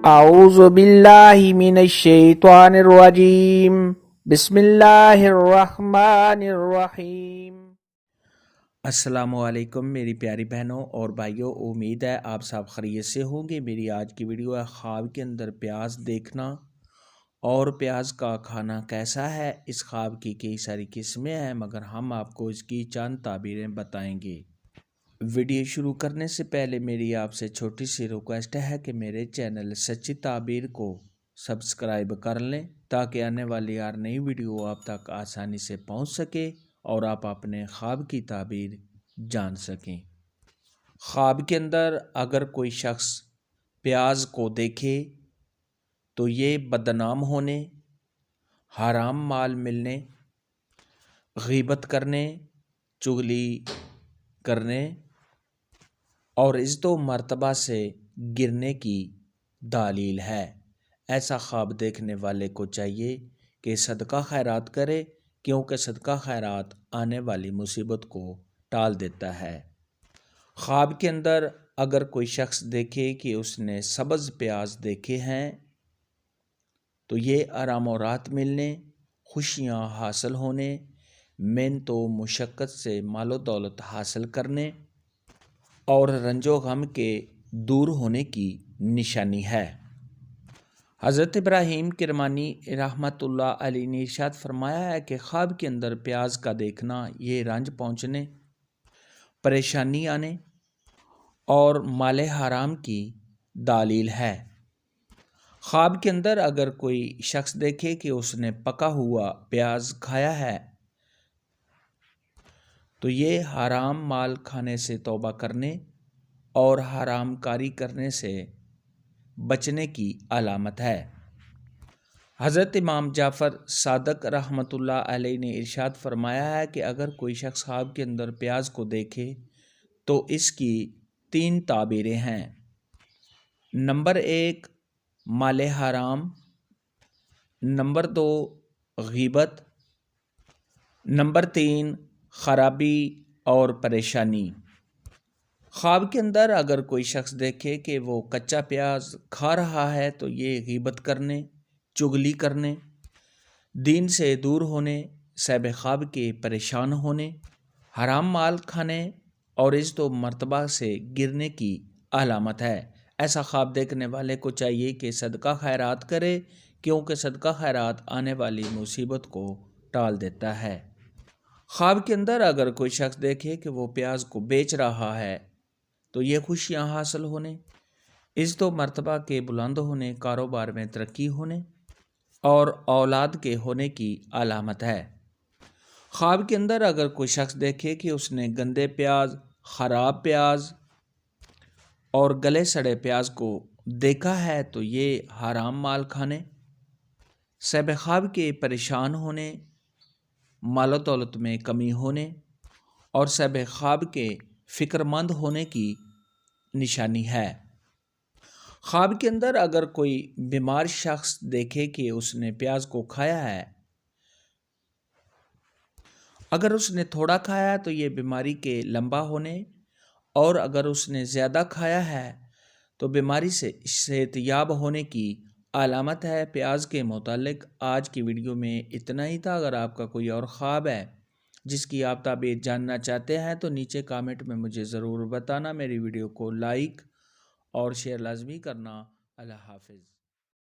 اعوذ باللہ من الشیطان الرجیم بسم اللہ الرحمن الرحیم۔ السلام علیکم میری پیاری بہنوں اور بھائیوں، امید ہے آپ سب خیریت سے ہوں گے۔ میری آج کی ویڈیو ہے خواب کے اندر پیاز دیکھنا اور پیاز کا کھانا کیسا ہے۔ اس خواب کی کئی ساری قسمیں ہیں مگر ہم آپ کو اس کی چند تعبیریں بتائیں گے۔ ویڈیو شروع کرنے سے پہلے میری آپ سے چھوٹی سی ریکویسٹ ہے کہ میرے چینل سچی تعبیر کو سبسکرائب کر لیں تاکہ آنے والی ہر نئی ویڈیو آپ تک آسانی سے پہنچ سکے اور آپ اپنے خواب کی تعبیر جان سکیں۔ خواب کے اندر اگر کوئی شخص پیاز کو دیکھے تو یہ بدنام ہونے، حرام مال ملنے، غیبت کرنے، چغلی کرنے اور عزت و مرتبہ سے گرنے کی دلیل ہے۔ ایسا خواب دیکھنے والے کو چاہیے کہ صدقہ خیرات کرے، کیونکہ صدقہ خیرات آنے والی مصیبت کو ٹال دیتا ہے۔ خواب کے اندر اگر کوئی شخص دیکھے کہ اس نے سبز پیاز دیکھے ہیں تو یہ آرام و راحت ملنے، خوشیاں حاصل ہونے، محنت و مشقت سے مال و دولت حاصل کرنے اور رنج و غم کے دور ہونے کی نشانی ہے۔ حضرت ابراہیم کرمانی رحمۃ اللہ علیہ نے ارشاد فرمایا ہے کہ خواب کے اندر پیاز کا دیکھنا یہ رنج پہنچنے، پریشانی آنے اور مال حرام کی دلیل ہے۔ خواب کے اندر اگر کوئی شخص دیکھے کہ اس نے پکا ہوا پیاز کھایا ہے تو یہ حرام مال کھانے سے توبہ کرنے اور حرام کاری کرنے سے بچنے کی علامت ہے۔ حضرت امام جعفر صادق رحمۃ اللہ علیہ نے ارشاد فرمایا ہے کہ اگر کوئی شخص خواب کے اندر پیاز کو دیکھے تو اس کی 3 تعبیریں ہیں۔ نمبر 1 مال حرام، نمبر 2 غیبت، نمبر 3 خرابی اور پریشانی۔ خواب کے اندر اگر کوئی شخص دیکھے کہ وہ کچا پیاز کھا رہا ہے تو یہ غیبت کرنے، چغلی کرنے، دین سے دور ہونے، صاحب خواب کے پریشان ہونے، حرام مال کھانے اور عزت و مرتبہ سے گرنے کی علامت ہے۔ ایسا خواب دیکھنے والے کو چاہیے کہ صدقہ خیرات کرے، کیونکہ صدقہ خیرات آنے والی مصیبت کو ٹال دیتا ہے۔ خواب کے اندر اگر کوئی شخص دیکھے کہ وہ پیاز کو بیچ رہا ہے تو یہ خوشیاں حاصل ہونے، عزت و مرتبہ کے بلند ہونے، کاروبار میں ترقی ہونے اور اولاد کے ہونے کی علامت ہے۔ خواب کے اندر اگر کوئی شخص دیکھے کہ اس نے گندے پیاز، خراب پیاز اور گلے سڑے پیاز کو دیکھا ہے تو یہ حرام مال کھانے، صاحب خواب کے پریشان ہونے، مال و دولت میں کمی ہونے اور صاحب خواب کے فکر مند ہونے کی نشانی ہے۔ خواب کے اندر اگر کوئی بیمار شخص دیکھے کہ اس نے پیاز کو کھایا ہے، اگر اس نے تھوڑا کھایا ہے تو یہ بیماری کے لمبا ہونے اور اگر اس نے زیادہ کھایا ہے تو بیماری سے صحت یاب ہونے کی علامت ہے۔ پیاز کے متعلق آج کی ویڈیو میں اتنا ہی تھا۔ اگر آپ کا کوئی اور خواب ہے جس کی آپ تعبیر جاننا چاہتے ہیں تو نیچے کامنٹ میں مجھے ضرور بتانا۔ میری ویڈیو کو لائک اور شیئر لازمی کرنا۔ اللہ حافظ۔